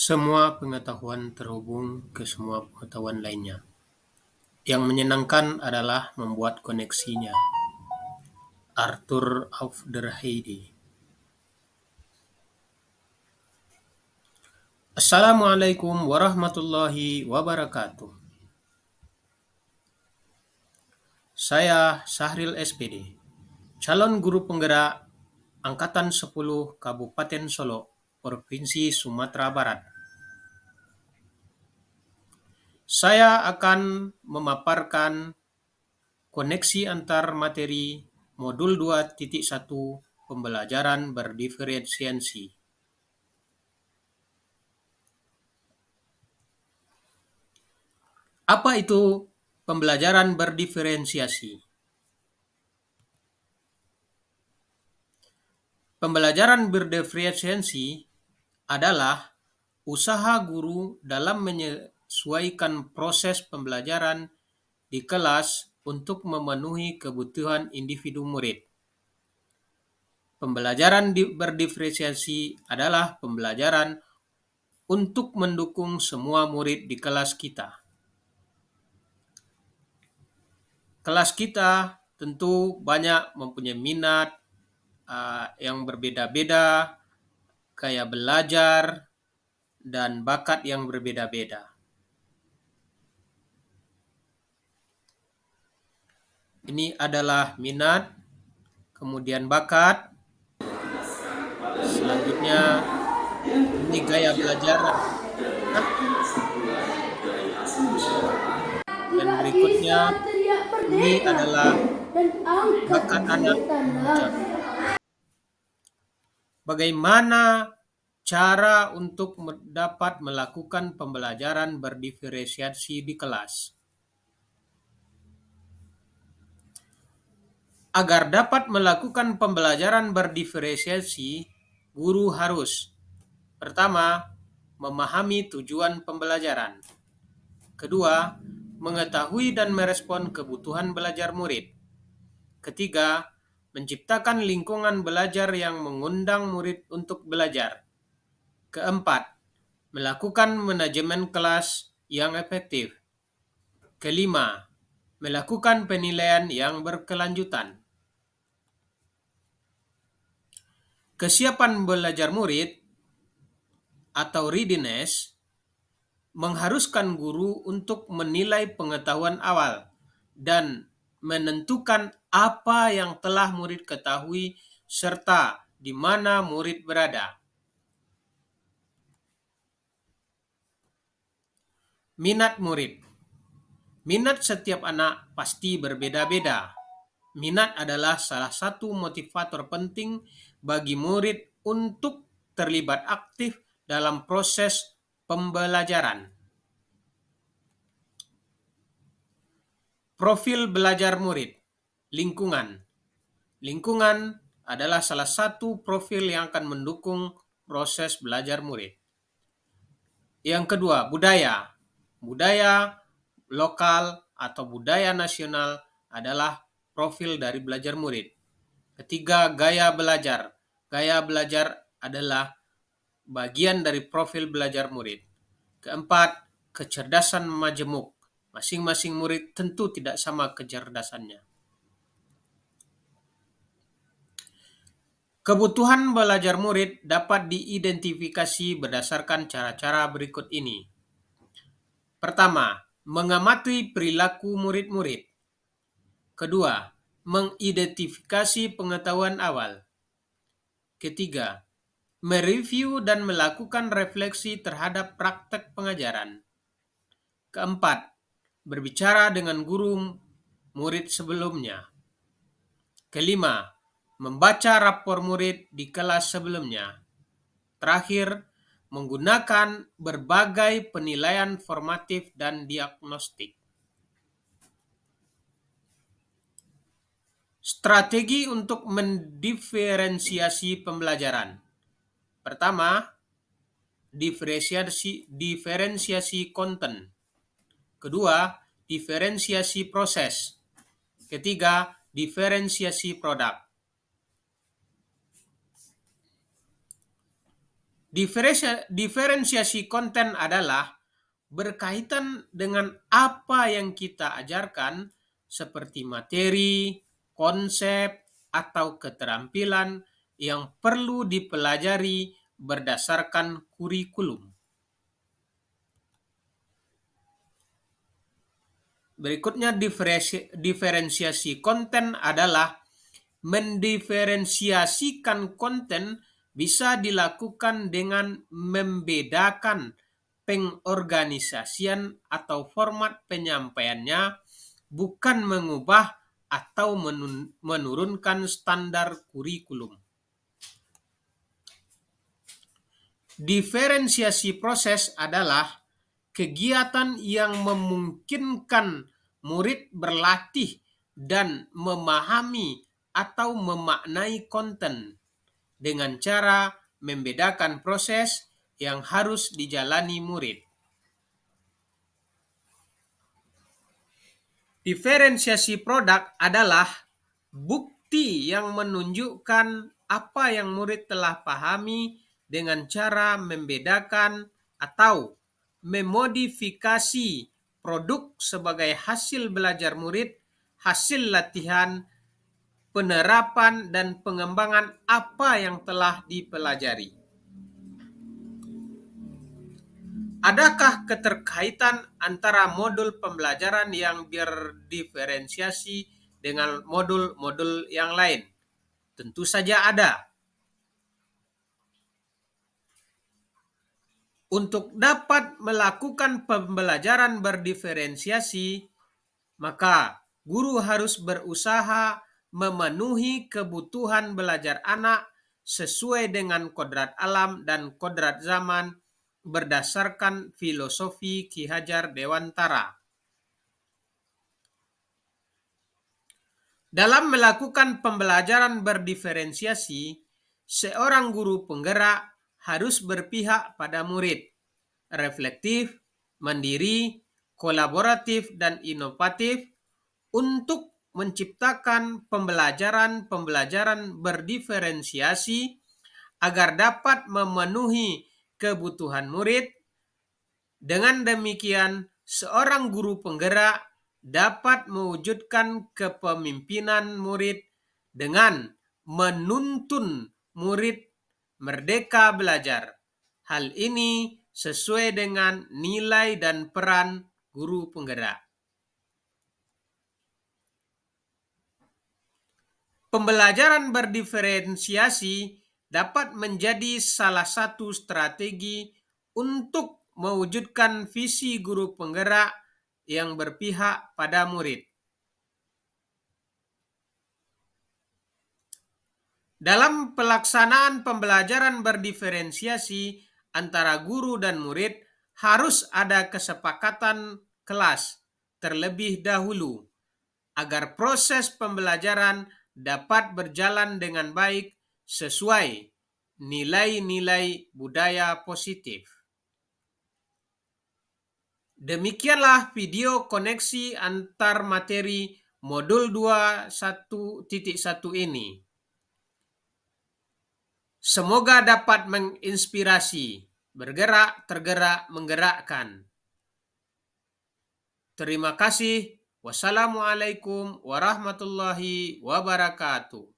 Semua pengetahuan terhubung ke semua pengetahuan lainnya. Yang menyenangkan adalah membuat koneksinya. Arthur auf der Heide. Assalamualaikum warahmatullahi wabarakatuh. Saya Sahril SPD, calon guru penggerak Angkatan 10 Kabupaten Solo, Provinsi Sumatera Barat. Saya akan memaparkan koneksi antar materi modul 2.1 pembelajaran berdiferensiasi. Apa itu pembelajaran berdiferensiasi? Pembelajaran berdiferensiasi adalah usaha guru dalam menyesuaikan proses pembelajaran di kelas untuk memenuhi kebutuhan individu murid. Pembelajaran berdiferensiasi adalah pembelajaran untuk mendukung semua murid di kelas kita. Kelas kita tentu banyak mempunyai minat yang berbeda-beda, gaya belajar, dan bakat yang berbeda-beda. Ini adalah minat, kemudian bakat, selanjutnya ini gaya belajar, dan berikutnya ini adalah bakat anak mengucap. Bagaimana cara untuk dapat melakukan pembelajaran berdiferensiasi di kelas? Agar dapat melakukan pembelajaran berdiferensiasi, guru harus: pertama, memahami tujuan pembelajaran. Kedua, mengetahui dan merespon kebutuhan belajar murid. Ketiga, menciptakan lingkungan belajar yang mengundang murid untuk belajar. Keempat, melakukan manajemen kelas yang efektif. Kelima, melakukan penilaian yang berkelanjutan. Kesiapan belajar murid atau readiness mengharuskan guru untuk menilai pengetahuan awal dan menentukan apa yang telah murid ketahui serta di mana murid berada. Minat murid. Minat setiap anak pasti berbeda-beda. Minat adalah salah satu motivator penting bagi murid untuk terlibat aktif dalam proses pembelajaran. Profil belajar murid. Lingkungan. Lingkungan adalah salah satu profil yang akan mendukung proses belajar murid. Yang kedua, budaya. Budaya lokal atau budaya nasional adalah profil dari belajar murid. Ketiga, gaya belajar. Gaya belajar adalah bagian dari profil belajar murid. Keempat, kecerdasan majemuk. Masing-masing murid tentu tidak sama kecerdasannya. Kebutuhan belajar murid dapat diidentifikasi berdasarkan cara-cara berikut ini. Pertama, mengamati perilaku murid-murid. Kedua, mengidentifikasi pengetahuan awal. Ketiga, mereview dan melakukan refleksi terhadap praktek pengajaran. Keempat, berbicara dengan guru murid sebelumnya. Kelima, membaca rapor murid di kelas sebelumnya. Terakhir, menggunakan berbagai penilaian formatif dan diagnostik. Strategi untuk mendiferensiasi pembelajaran. Pertama, diferensiasi konten. Kedua, diferensiasi proses. Ketiga, diferensiasi produk. Diferensiasi konten adalah berkaitan dengan apa yang kita ajarkan, seperti materi, konsep, atau keterampilan yang perlu dipelajari berdasarkan kurikulum. Berikutnya, diferensiasi konten adalah mendiferensiasikan konten bisa dilakukan dengan membedakan pengorganisasian atau format penyampaiannya, bukan mengubah atau menurunkan standar kurikulum. Diferensiasi proses adalah kegiatan yang memungkinkan murid berlatih dan memahami atau memaknai konten dengan cara membedakan proses yang harus dijalani murid. Diferensiasi produk adalah bukti yang menunjukkan apa yang murid telah pahami dengan cara membedakan atau memodifikasi produk sebagai hasil belajar murid, hasil latihan, penerapan, dan pengembangan apa yang telah dipelajari. Adakah keterkaitan antara modul pembelajaran yang berdiferensiasi dengan modul-modul yang lain? Tentu saja ada. Untuk dapat melakukan pembelajaran berdiferensiasi, maka guru harus berusaha memenuhi kebutuhan belajar anak sesuai dengan kodrat alam dan kodrat zaman berdasarkan filosofi Ki Hajar Dewantara. Dalam melakukan pembelajaran berdiferensiasi, seorang guru penggerak harus berpihak pada murid, reflektif, mandiri, kolaboratif, dan inovatif untuk menciptakan pembelajaran berdiferensiasi agar dapat memenuhi kebutuhan murid. Dengan demikian, seorang guru penggerak dapat mewujudkan kepemimpinan murid dengan menuntun murid merdeka belajar. Hal ini sesuai dengan nilai dan peran guru penggerak. Pembelajaran berdiferensiasi dapat menjadi salah satu strategi untuk mewujudkan visi guru penggerak yang berpihak pada murid. Dalam pelaksanaan pembelajaran berdiferensiasi antara guru dan murid, harus ada kesepakatan kelas terlebih dahulu agar proses pembelajaran dapat berjalan dengan baik sesuai nilai-nilai budaya positif. Demikianlah video koneksi antar materi modul 2.1.1 ini. Semoga dapat menginspirasi, bergerak, tergerak, menggerakkan. Terima kasih. Wassalamualaikum warahmatullahi wabarakatuh.